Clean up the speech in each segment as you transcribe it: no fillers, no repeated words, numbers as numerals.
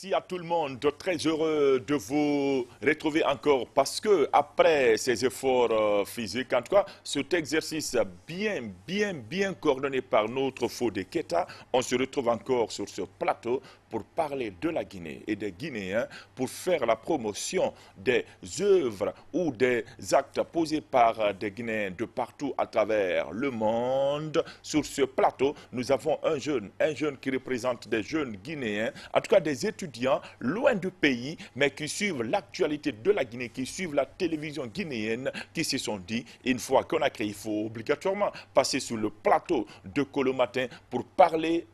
Merci à tout le monde. Très heureux de vous retrouver encore parce que après ces efforts physiques, en tout cas, cet exercice bien coordonné par notre Fodé Keta, on se retrouve encore sur ce plateau pour parler de la Guinée et des Guinéens, pour faire la promotion des œuvres ou des actes posés par des Guinéens de partout à travers le monde. Sur ce plateau, nous avons un jeune qui représente des jeunes Guinéens, en tout cas des étudiants loin du pays, mais qui suivent l'actualité de la Guinée, qui suivent la télévision guinéenne, qui se sont dit, une fois qu'on a créé, il faut obligatoirement passer sur le plateau de Colomatin pour parler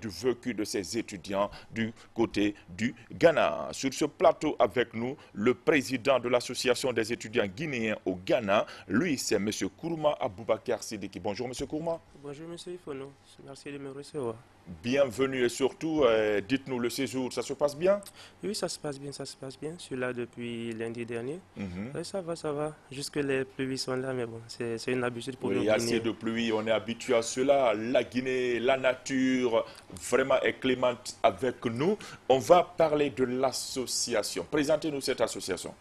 du vécu de ces étudiants du côté du Ghana. Sur ce plateau avec nous, le président de l'association des étudiants guinéens au Ghana, lui c'est M. Kourouma Aboubakar Sidiki. Bonjour M. Kourouma. Bonjour M. Ifono, merci de me recevoir. Bienvenue et surtout, dites-nous le séjour, ça se passe bien? Oui, ça se passe bien, ça se passe bien. Je suis là depuis lundi dernier. Oui, ça va, ça va. Jusque les pluies sont là, mais bon, c'est une habitude pour nous Oui, assez Guinéens. de pluie, on est habitué à cela. La Guinée, la nature, vraiment est clémente avec nous. On va parler de l'association. Présentez-nous cette association.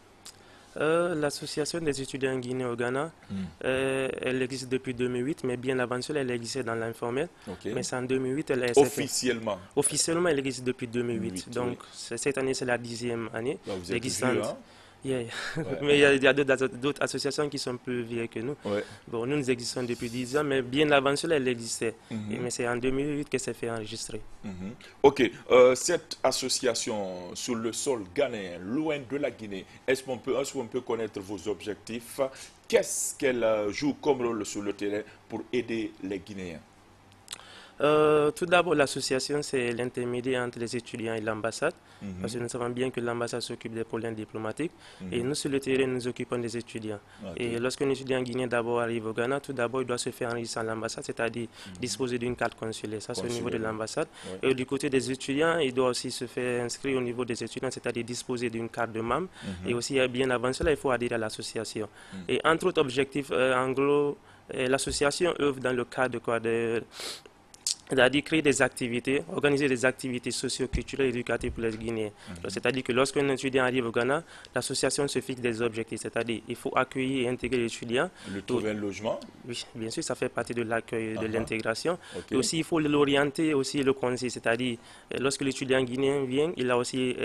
L'association des étudiants guinéens au Ghana, elle existe depuis 2008, mais bien avant cela, elle existait dans l'informel. Ok. Mais c'est en 2008, elle s'est fait. Officiellement. Officiellement, elle existe depuis 2008. 8, Donc, oui. cette année, c'est la 10e année Bah, vous êtes vieux, d'existence. hein? Yeah. Ouais. Mais il y a d'autres associations qui sont plus vieilles que nous. Ouais. Bon, nous existons depuis 10 ans, mais bien avant cela, elle existait. Mhm. Mais c'est en 2008 que c'est fait enregistrer. Mhm. Ok, cette association sur le sol ghanéen, loin de la Guinée, est-ce qu'on peut connaître vos objectifs? Qu'est-ce qu'elle joue comme rôle sur le terrain pour aider les Guinéens? Tout d'abord, l'association, c'est l'intermédiaire entre les étudiants et l'ambassade, parce que Mhm. nous savons bien que l'ambassade s'occupe des problèmes diplomatiques, et Mhm. nous, sur le terrain, nous occupons des étudiants. Ok. Et lorsqu'un étudiant guinéen d'abord arrive au Ghana, tout d'abord, il doit se faire enregistrer à l'ambassade, c'est-à-dire disposer d'une carte consulaire. Ça, c'est au niveau de Consulaire, l'ambassade. ouais. Et du côté des étudiants, il doit aussi se faire inscrire au niveau des étudiants, c'est-à-dire disposer d'une carte de membre. Et aussi, bien avant cela, il faut adhérer à l'association. Et entre autres objectifs, en gros, l'association œuvre dans le cadre de quoi c'est-à-dire créer des activités, organiser des activités socio-culturelles et éducatives pour les Guinéens. C'est-à-dire que lorsqu'un étudiant arrive au Ghana, l'association se fixe des objectifs, c'est-à-dire il faut accueillir et intégrer l'étudiant. Le trouver un logement? Oui, bien sûr, ça fait partie de l'accueil, de l'intégration. Ok. Et aussi, il faut l'orienter, aussi le conseiller, c'est-à-dire lorsque l'étudiant guinéen vient, il a aussi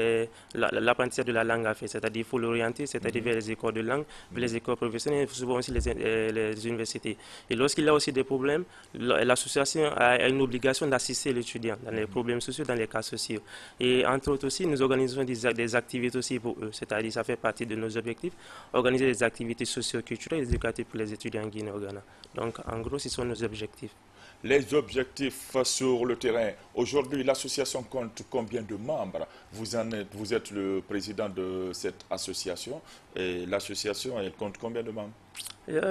l'apprentissage de la langue à faire, c'est-à-dire il faut l'orienter, c'est-à-dire vers les écoles de langue, vers les écoles professionnelles, souvent aussi les universités. Et lorsqu'il a aussi des problèmes, l'association a une obligation d'assister l'étudiant dans les problèmes sociaux, dans les cas sociaux. Et entre autres aussi, nous organisons des activités aussi pour eux, c'est-à-dire ça fait partie de nos objectifs, organiser des activités socio-culturelles et éducatives pour les étudiants guinéens au Ghana. Donc, en gros, ce sont nos objectifs. Les objectifs sur le terrain. Aujourd'hui, l'association compte combien de membres? Vous êtes le président de cette association et l'association, elle compte combien de membres?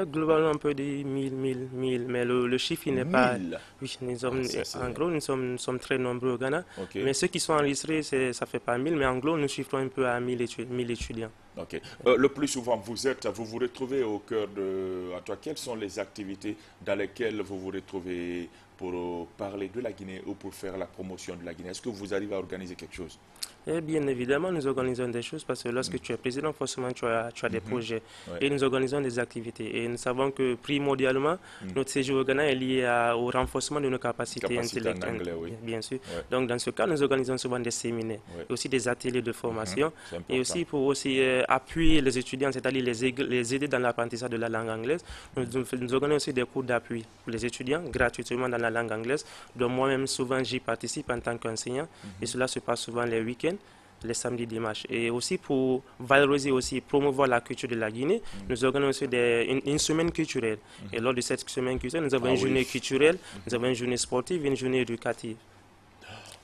Globalement, on peut dire 1000, mais le chiffre il n'est pas... 1000. Oui, nous sommes, Ça, en gros, nous sommes très nombreux au Ghana, ok. mais ceux qui sont enregistrés, ça fait pas 1000, mais en gros, nous chiffrons un peu à 1000 étudiants. Ok. Le plus souvent, vous vous retrouvez au cœur de... À toi, quelles sont les activités dans lesquelles vous vous retrouvez pour parler de la Guinée ou pour faire la promotion de la Guinée? Est-ce que vous arrivez à organiser quelque chose? Et bien évidemment, nous organisons des choses parce que lorsque tu es président, forcément, tu as des projets. Ouais. Et nous organisons des activités. Et nous savons que primordialement, notre séjour au Ghana est lié au renforcement de nos capacités Capacité en intellectuelles. anglais, oui. Bien sûr. Ouais. Donc, dans ce cas, nous organisons souvent des séminaires Ouais. et aussi des ateliers de formation. C'est Et important. aussi pour aussi appuyer les étudiants, c'est-à-dire les aider dans l'apprentissage de la langue anglaise. Nous organisons aussi des cours d'appui pour les étudiants gratuitement dans la langue anglaise. Donc, moi-même, souvent, j'y participe en tant qu'enseignant. Et cela se passe souvent les week-ends, les samedis, dimanches. Et aussi pour valoriser aussi, promouvoir la culture de la Guinée, nous organisons aussi une semaine culturelle. Et lors de cette semaine culturelle, nous avons une journée culturelle, nous avons une journée sportive et une journée éducative.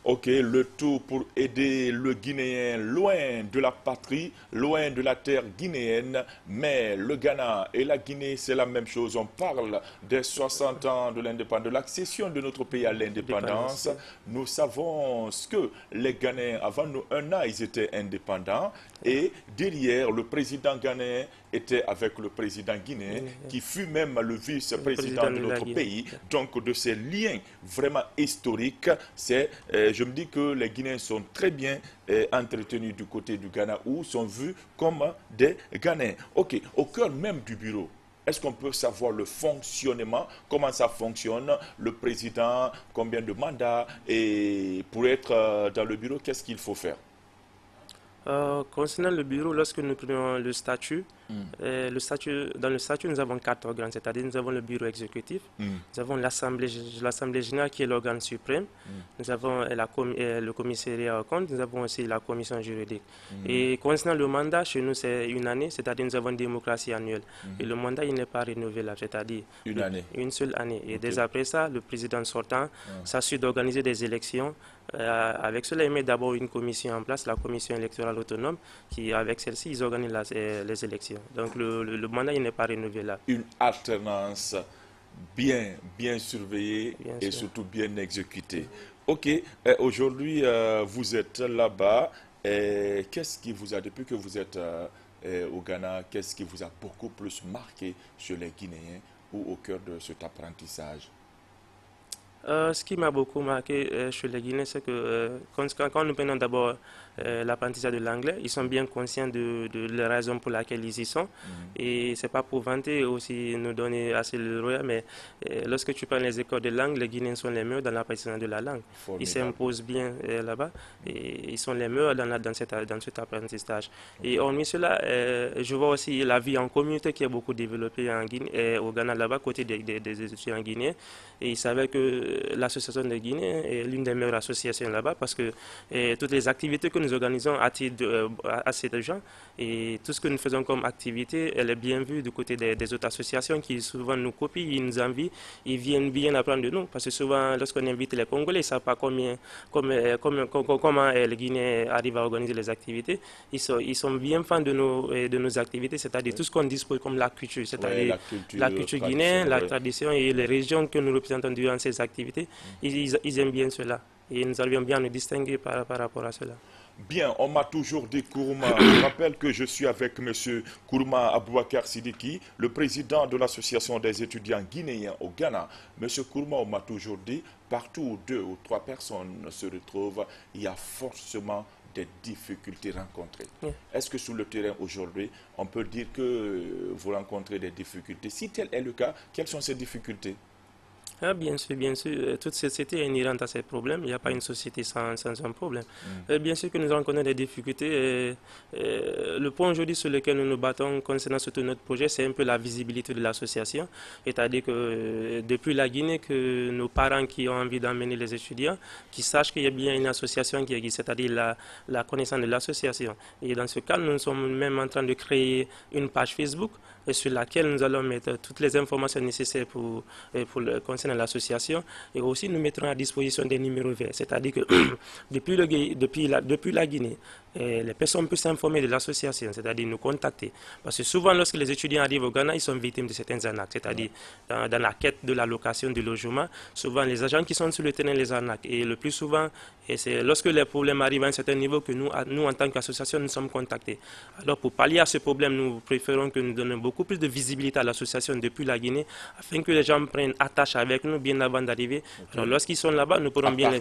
Ok, le tout pour aider le Guinéen loin de la patrie, loin de la terre guinéenne, mais le Ghana et la Guinée, c'est la même chose. On parle des 60 ans de l'indépendance, de l'accession de notre pays à l'indépendance. Nous savons ce que les Ghanéens, avant nous, un an, ils étaient indépendants. Et derrière, le président ghanéen était avec le président guinéen, qui fut même le vice-président de notre pays. Donc, de ces liens vraiment historiques, je me dis que les Guinéens sont très bien entretenus du côté du Ghana, ou sont vus comme des Ghanéens. Ok, au cœur même du bureau, est-ce qu'on peut savoir le fonctionnement, comment ça fonctionne, le président, combien de mandats, et pour être dans le bureau, qu'est-ce qu'il faut faire? Concernant le bureau, lorsque nous prenons le statut, dans le statut, nous avons 4 organes, c'est-à-dire nous avons le bureau exécutif, nous avons l'Assemblée générale qui est l'organe suprême, nous avons le commissariat aux comptes, nous avons aussi la commission juridique. Et concernant le mandat, chez nous c'est une année, c'est-à-dire nous avons une démocratie annuelle. Et le mandat, il n'est pas renouvelable, c'est-à-dire une seule année. Et dès après ça, le président sortant s'assure d'organiser des élections. Avec cela, il met d'abord une commission en place, la commission électorale autonome, qui avec celle-ci, ils organisent les élections. Donc le mandat, il n'est pas renouvelable. Une alternance bien surveillée et surtout bien exécutée. Ok, aujourd'hui, vous êtes là-bas. Qu'est-ce qui vous a, depuis que vous êtes au Ghana, qu'est-ce qui vous a beaucoup plus marqué sur les Guinéens ou au cœur de cet apprentissage? Ce qui m'a beaucoup marqué chez les Guinéens, c'est que quand nous prenons d'abord l'apprentissage de l'anglais, ils sont bien conscients de la raison pour laquelle ils y sont. Et ce n'est pas pour vanter aussi nous donner assez le royaume, mais lorsque tu prends les écoles de langue, les Guinéens sont les meilleurs dans l'apprentissage de la langue. Ils s'imposent bien là-bas et ils sont les meilleurs dans cet apprentissage. Et hormis cela, je vois aussi la vie en communauté qui est beaucoup développée en Guinée, au Ghana là-bas, côté des étudiants guinéens. Et il savait que l'association de Guinée est l'une des meilleures associations là-bas parce que toutes les activités que nous organisons attirent assez de gens et tout ce que nous faisons comme activité, elle est bien vue du côté des autres associations qui souvent nous copient, ils nous envient, ils viennent bien apprendre de nous parce que souvent lorsqu'on invite les Congolais, ils ne savent pas comment les Guinéens arrivent à organiser les activités. Ils sont bien fans de nos activités, c'est-à-dire tout ce qu'on dispose comme la culture, c'est-à-dire la culture guinéenne, la tradition et les régions que nous représentons durant ces activités, ils aiment bien cela et nous arrivons bien à nous distinguer par rapport à cela. Bien, on m'a toujours dit Kourouma. Je rappelle que je suis avec M. Kourouma Aboubakar Sidiki, le président de l'Association des étudiants guinéens au Ghana. M. Kourouma, on m'a toujours dit, partout où 2 ou 3 personnes se retrouvent, il y a forcément des difficultés rencontrées. Est-ce que sur le terrain aujourd'hui, on peut dire que vous rencontrez des difficultés? Si tel est le cas, quelles sont ces difficultés? Bien sûr. Toute société est inhérente à ces problèmes. Il n'y a pas une société sans un problème. Bien sûr que nous rencontrons des difficultés. Le point aujourd'hui sur lequel nous nous battons concernant surtout notre projet, c'est un peu la visibilité de l'association. C'est-à-dire que depuis la Guinée, que nos parents qui ont envie d'emmener les étudiants, qui sachent qu'il y a bien une association qui existe, c'est-à-dire la connaissance de l'association. Et dans ce cas, nous sommes même en train de créer une page Facebook sur laquelle nous allons mettre toutes les informations nécessaires concernant l'association et aussi nous mettrons à disposition des numéros verts. C'est-à-dire que depuis la Guinée, les personnes peuvent s'informer de l'association, c'est-à-dire nous contacter. Parce que souvent, lorsque les étudiants arrivent au Ghana, ils sont victimes de certains arnaques, c'est-à-dire dans la quête de la location du logement, souvent les agents qui sont sur le terrain les arnaquent. Et le plus souvent, c'est lorsque les problèmes arrivent à un certain niveau que nous en tant qu'association, nous sommes contactés. Alors pour pallier à ce problème, nous préférons que nous donnions beaucoup plus de visibilité à l'association depuis la Guinée, afin que les gens prennent attache avec nous bien avant d'arriver. Alors lorsqu'ils sont là-bas, nous pourrons bien...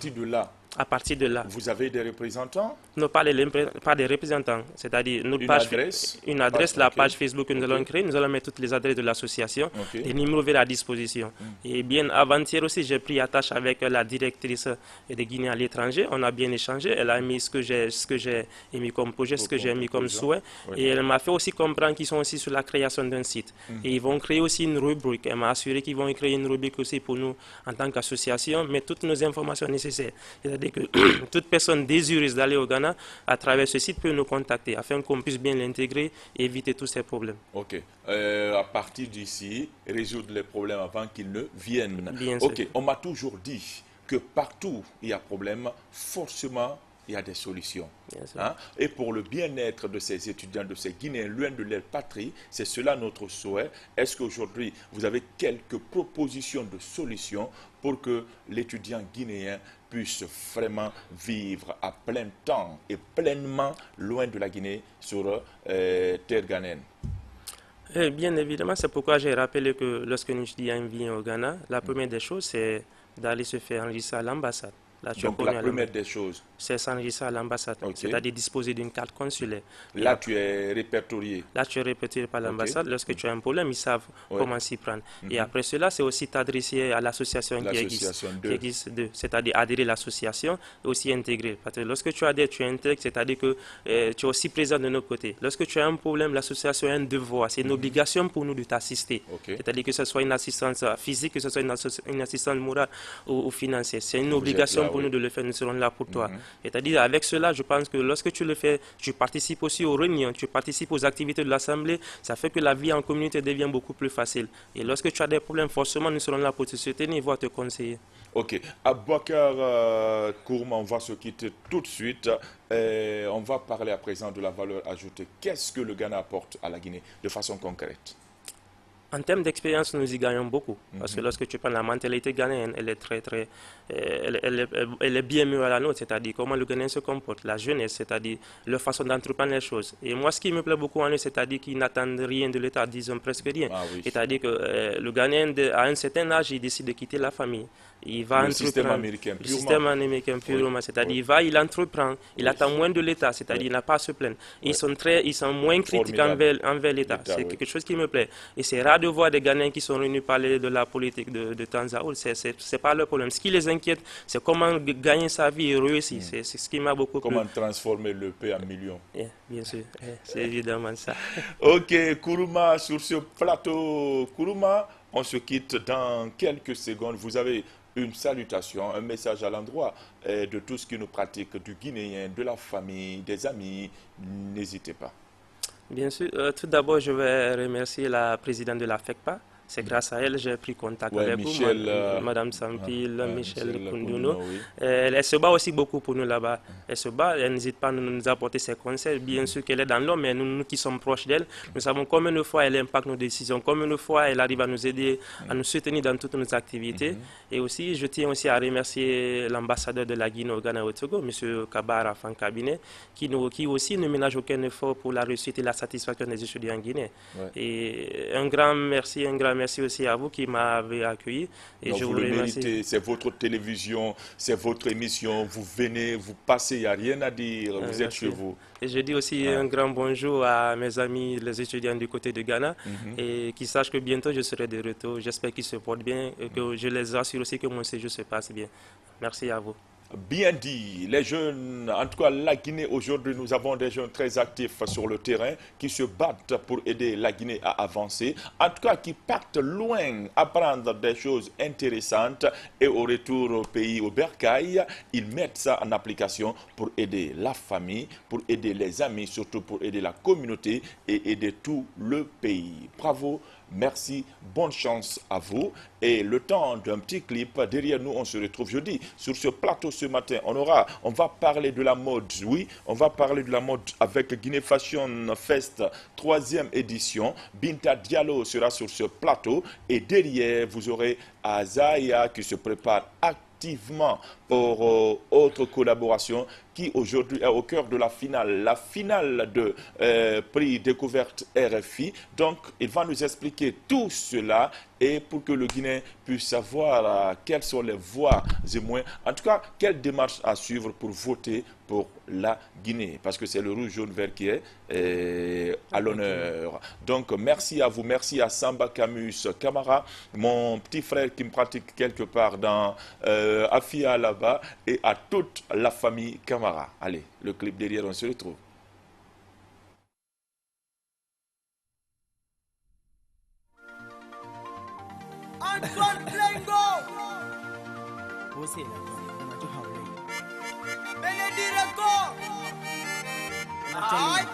À partir de là. Vous avez des représentants? Non, pas des représentants. C'est-à-dire une adresse, la page Facebook que nous allons créer. Nous allons mettre toutes les adresses de l'association, les numéros verts à disposition. Et bien avant-hier aussi, j'ai pris attache avec la directrice de Guinée à l'étranger. On a bien échangé. Elle a mis ce que j'ai émis comme projet, ce que j'ai mis comme souhait. Et elle m'a fait aussi comprendre qu'ils sont aussi sur la création d'un site. Et ils vont créer aussi une rubrique. Elle m'a assuré qu'ils vont créer une rubrique aussi pour nous en tant qu'association, mais toutes nos informations nécessaires. C'est-à-dire que toute personne désireuse d'aller au Ghana, à travers ce site, peut nous contacter afin qu'on puisse bien l'intégrer et éviter tous ces problèmes. Ok. À partir d'ici, résoudre les problèmes avant qu'ils ne viennent. Bien sûr. Ok. On m'a toujours dit que partout où il y a problème, forcément, il y a des solutions. Hein? Et pour le bien-être de ces étudiants, de ces Guinéens, loin de leur patrie, c'est cela notre souhait. Est-ce qu'aujourd'hui, vous avez quelques propositions de solutions pour que l'étudiant guinéen puisse vraiment vivre à plein temps et pleinement loin de la Guinée sur terre ghanéenne? Bien évidemment, c'est pourquoi j'ai rappelé que lorsque nous étudiants viennent au Ghana, la première des choses, c'est d'aller se faire enregistrer à l'ambassade. Là, tu es Donc la connu à première l'ambassade. des choses, C'est s'enregistrer à l'ambassade, ok. c'est-à-dire disposer d'une carte consulaire. Et Là, après, tu es répertorié, là, tu es répété par ok. l'ambassade. Lorsque tu as un problème, ils savent Ouais. comment s'y prendre. Et Mhm. après cela, c'est aussi t'adresser à l'association L'association 2. c'est-à-dire adhérer à l'association et aussi intégrer. Parce que lorsque tu adhères, tu intègres, c'est-à-dire que tu es aussi présent de nos côtés. Lorsque tu as un problème, l'association a un devoir, c'est une obligation pour nous de t'assister. Ok. C'est-à-dire que ce soit une assistance physique, que ce soit une assistance morale ou financière. C'est une Vous êtes obligation là, pour nous oui. de le faire. Nous serons là pour toi. Mhm. C'est-à-dire, avec cela, je pense que lorsque tu le fais, tu participes aussi aux réunions, tu participes aux activités de l'Assemblée, ça fait que la vie en communauté devient beaucoup plus facile. Et lorsque tu as des problèmes, forcément, nous serons là pour te soutenir et voir te conseiller. Ok. Abouakar Kourma, on va se quitter tout de suite. On va parler à présent de la valeur ajoutée. Qu'est-ce que le Ghana apporte à la Guinée de façon concrète? En termes d'expérience, nous y gagnons beaucoup. Parce que Mhm. lorsque tu prends la mentalité ghanéenne, elle est elle est bien mieux à la nôtre. C'est-à-dire comment le Ghanéen se comporte, la jeunesse, c'est-à-dire leur façon d'entreprendre les choses. Et moi, ce qui me plaît beaucoup en eux, c'est-à-dire qu'ils n'attendent rien de l'État, disons presque rien. Ah oui. C'est-à-dire que le Ghanéen, à un certain âge, il décide de quitter la famille. Il va Le système entreprendre américain, le purement. système américain Oui. purement, c'est-à-dire Oui. il entreprend, il Oui. attend moins de l'État, c'est-à-dire Oui. il n'a pas à se plaindre. Oui. Ils sont moins critiques Formidable. envers l'État. L'État, C'est oui. quelque chose qui me plaît. Et c'est rare de voir des Ghanéens qui sont venus parler de la politique de temps à autre. C'est pas leur problème. Ce qui les inquiète, c'est comment gagner sa vie et réussir. C'est ce qui m'a beaucoup plu. Comment transformer le paix en millions? Bien sûr, c'est évidemment ça. Ok, Kourouma, sur ce plateau, Kourouma, on se quitte dans quelques secondes. Vous avez une salutation, un message à l'endroit de tout ce qui nous pratique, du Guinéen, de la famille, des amis. N'hésitez pas. Bien sûr, tout d'abord, je vais remercier la présidente de la FECPA. C'est grâce à elle que j'ai pris contact Ouais, avec vous, Michel, Madame Sampil, Michel Michel Koundouno. Koundouno, oui. Elle se bat aussi beaucoup pour nous là-bas. Elle se bat, elle n'hésite pas à nous apporter ses conseils. Bien sûr qu'elle est dans l'homme, mais nous qui sommes proches d'elle, nous savons combien de fois elle impacte nos décisions, combien de fois elle arrive à nous aider, à nous soutenir dans toutes nos activités. Et aussi, je tiens aussi à remercier l'ambassadeur de la Guinée au Ghana au Togo, M. Kabara Fankabiné, qui aussi ne ménage aucun effort pour la réussite et la satisfaction des étudiants guinéens. Ouais. Et un grand merci aussi à vous qui m'avez accueilli. Et Non, je vous vous le remercie. méritez, c'est votre télévision, c'est votre émission, vous venez, vous passez, il n'y a rien à dire, vous êtes chez Merci. vous. Et je dis aussi un grand bonjour à mes amis, les étudiants du côté de Ghana, et qui sachent que bientôt je serai de retour. J'espère qu'ils se portent bien et que je les assure aussi que mon séjour se passe bien. Merci à vous. Bien dit, les jeunes, en tout cas la Guinée aujourd'hui, nous avons des jeunes très actifs sur le terrain qui se battent pour aider la Guinée à avancer, en tout cas qui partent loin, apprendre des choses intéressantes et au retour au pays, au bercail, ils mettent ça en application pour aider la famille, pour aider les amis, surtout pour aider la communauté et aider tout le pays. Bravo. Merci, bonne chance à vous. Et le temps d'un petit clip, derrière nous, on se retrouve jeudi. Sur ce plateau ce matin, on va parler de la mode. Oui, on va parler de la mode avec Guinée Fashion Fest, 3e édition. Binta Diallo sera sur ce plateau. Et derrière, vous aurez Azaya qui se prépare activement pour autre collaboration qui aujourd'hui est au cœur de la finale de prix découverte RFI. Donc, il va nous expliquer tout cela et pour que le Guinéen puisse savoir quelles sont les voies et moyens, en tout cas, quelle démarche à suivre pour voter pour la Guinée, parce que c'est le rouge, jaune, vert qui est à l'honneur. Donc, merci à vous, merci à Samba Camus Camara, mon petit frère qui me pratique quelque part dans Afia là-bas, et à toute la famille Camara. Allez, le clip derrière, on se retrouve. Antoine Plengo, Benedirago, Ay,